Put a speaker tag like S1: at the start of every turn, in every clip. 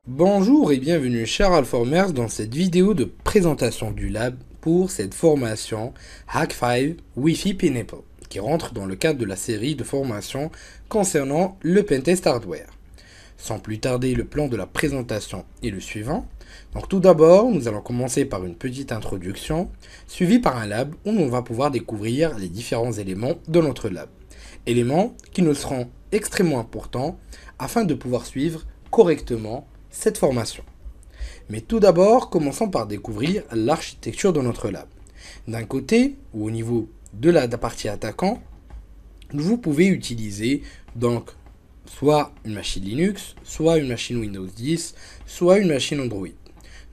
S1: Bonjour et bienvenue chers Alformers dans cette vidéo de présentation du lab pour cette formation Hack 5 Wi-Fi Pineapple qui rentre dans le cadre de la série de formations concernant le Pentest Hardware. Sans plus tarder, le plan de la présentation est le suivant. Donc tout d'abord, nous allons commencer par une petite introduction, suivie par un lab où on va pouvoir découvrir les différents éléments de notre lab. Éléments qui nous seront extrêmement importants afin de pouvoir suivre correctement cette formation. Mais tout d'abord, commençons par découvrir l'architecture de notre lab. D'un côté, ou au niveau de la partie attaquant, vous pouvez utiliser donc soit une machine Linux, soit une machine Windows 10, soit une machine Android.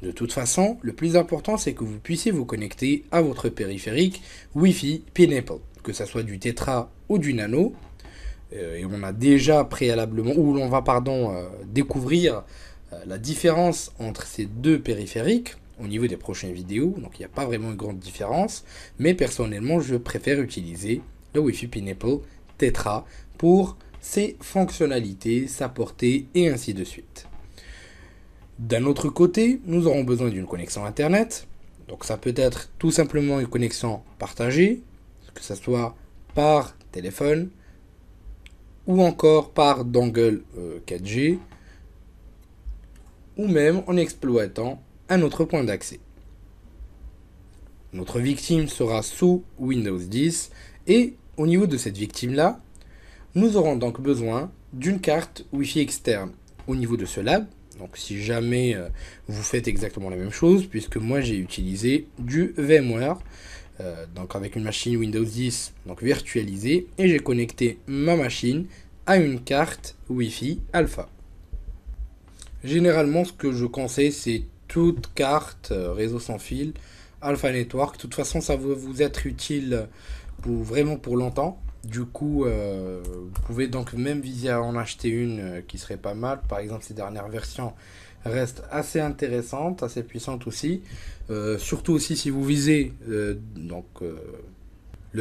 S1: De toute façon, le plus important, c'est que vous puissiez vous connecter à votre périphérique Wi-Fi Pineapple, que ce soit du Tetra ou du Nano. Et on a déjà préalablement, ou l'on va découvrir la différence entre ces deux périphériques au niveau des prochaines vidéos. Donc il n'y a pas vraiment une grande différence, mais personnellement je préfère utiliser le Wi-Fi Pineapple Tetra pour ses fonctionnalités, sa portée et ainsi de suite. D'un autre côté, nous aurons besoin d'une connexion internet. Donc ça peut être tout simplement une connexion partagée, que ce soit par téléphone ou encore par dongle 4G, ou même en exploitant un autre point d'accès. Notre victime sera sous Windows 10 et au niveau de cette victime-là, nous aurons donc besoin d'une carte Wi-Fi externe au niveau de ce lab. Donc si jamais vous faites exactement la même chose, puisque moi j'ai utilisé du VMware, donc avec une machine Windows 10 donc virtualisée, et j'ai connecté ma machine à une carte Wi-Fi Alpha. Généralement, ce que je conseille, c'est toute carte réseau sans fil, Alpha Network. De toute façon, ça va vous être utile vraiment pour longtemps. Du coup, vous pouvez donc même viser à en acheter une qui serait pas mal. Par exemple, ces dernières versions restent assez intéressantes, assez puissantes aussi. Surtout aussi si vous visez le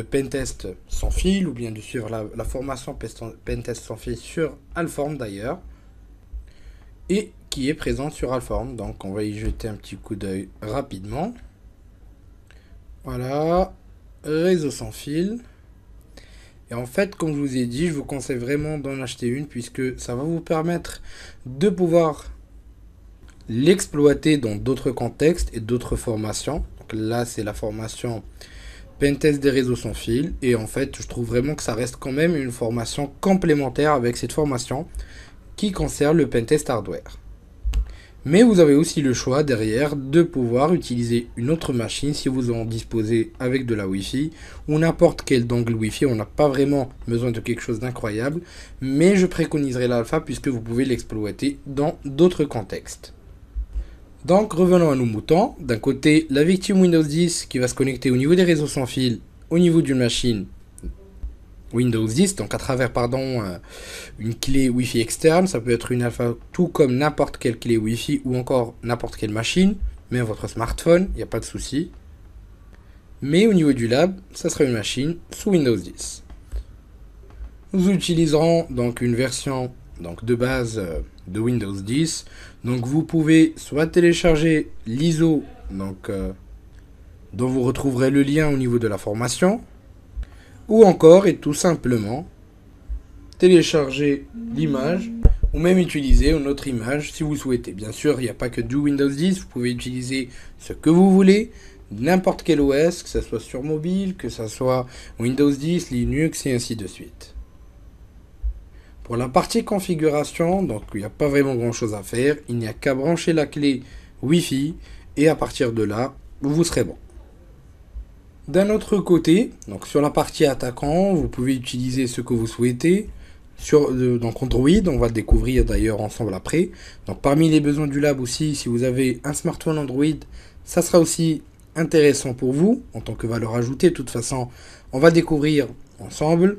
S1: pentest sans fil ou bien de suivre la formation pentest sans fil sur Alform d'ailleurs, et qui est présente sur Alform. Donc on va y jeter un petit coup d'œil rapidement. Voilà, réseau sans fil. Et en fait, comme je vous ai dit, je vous conseille vraiment d'en acheter une puisque ça va vous permettre de pouvoir l'exploiter dans d'autres contextes et d'autres formations. Donc là, c'est la formation Pentest des réseaux sans fil. Et en fait, je trouve vraiment que ça reste quand même une formation complémentaire avec cette formation qui concerne le Pentest Hardware. Mais vous avez aussi le choix derrière de pouvoir utiliser une autre machine si vous en disposez avec de la Wi-Fi ou n'importe quel dongle Wi-Fi. On n'a pas vraiment besoin de quelque chose d'incroyable, mais je préconiserai l'alpha puisque vous pouvez l'exploiter dans d'autres contextes. Donc revenons à nos moutons. D'un côté, la victime Windows 10 qui va se connecter au niveau des réseaux sans fil au niveau d'une machine Windows 10, donc à travers une clé Wi-Fi externe. Ça peut être une alpha tout comme n'importe quelle clé Wi-Fi ou encore n'importe quelle machine, même votre smartphone, il n'y a pas de souci. Mais au niveau du lab, ça sera une machine sous Windows 10. Nous utiliserons donc une version de base de Windows 10. Donc vous pouvez soit télécharger l'ISO dont vous retrouverez le lien au niveau de la formation, ou encore et tout simplement télécharger l'image ou même utiliser une autre image si vous souhaitez. Bien sûr, il n'y a pas que du Windows 10, vous pouvez utiliser ce que vous voulez, n'importe quel OS, que ce soit sur mobile, que ce soit Windows 10, Linux et ainsi de suite. Pour la partie configuration, donc il n'y a pas vraiment grand chose à faire, il n'y a qu'à brancher la clé Wi-Fi et à partir de là, vous serez bon. D'un autre côté, donc sur la partie attaquant, vous pouvez utiliser ce que vous souhaitez. Donc Android, on va le découvrir d'ailleurs ensemble après. Donc parmi les besoins du lab aussi, si vous avez un smartphone Android, ça sera aussi intéressant pour vous en tant que valeur ajoutée. De toute façon, on va découvrir ensemble.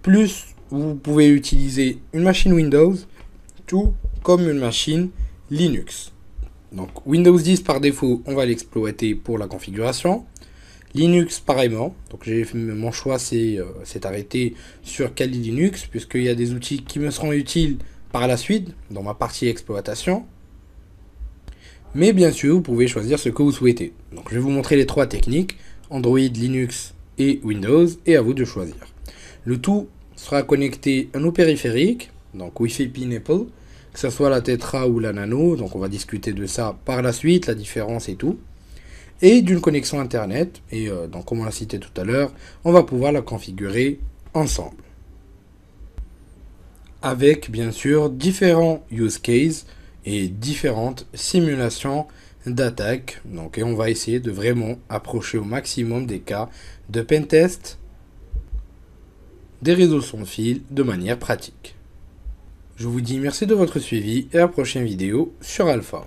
S1: Plus, vous pouvez utiliser une machine Windows, tout comme une machine Linux. Donc Windows 10 par défaut, on va l'exploiter pour la configuration. Linux pareillement, donc mon choix s'est arrêté sur Kali Linux puisqu'il y a des outils qui me seront utiles par la suite dans ma partie exploitation. Mais bien sûr, vous pouvez choisir ce que vous souhaitez. Donc je vais vous montrer les trois techniques, Android, Linux et Windows, et à vous de choisir. Le tout sera connecté à nos périphériques, donc Wi-Fi Pineapple, que ce soit la Tetra ou la Nano, donc on va discuter de ça par la suite, la différence et tout, et d'une connexion Internet, et donc comme on l'a cité tout à l'heure, on va pouvoir la configurer ensemble. Avec bien sûr différents use cases et différentes simulations d'attaque. Donc, et on va essayer de vraiment approcher au maximum des cas de pentest des réseaux sans fil de manière pratique. Je vous dis merci de votre suivi et à la prochaine vidéo sur Alpha.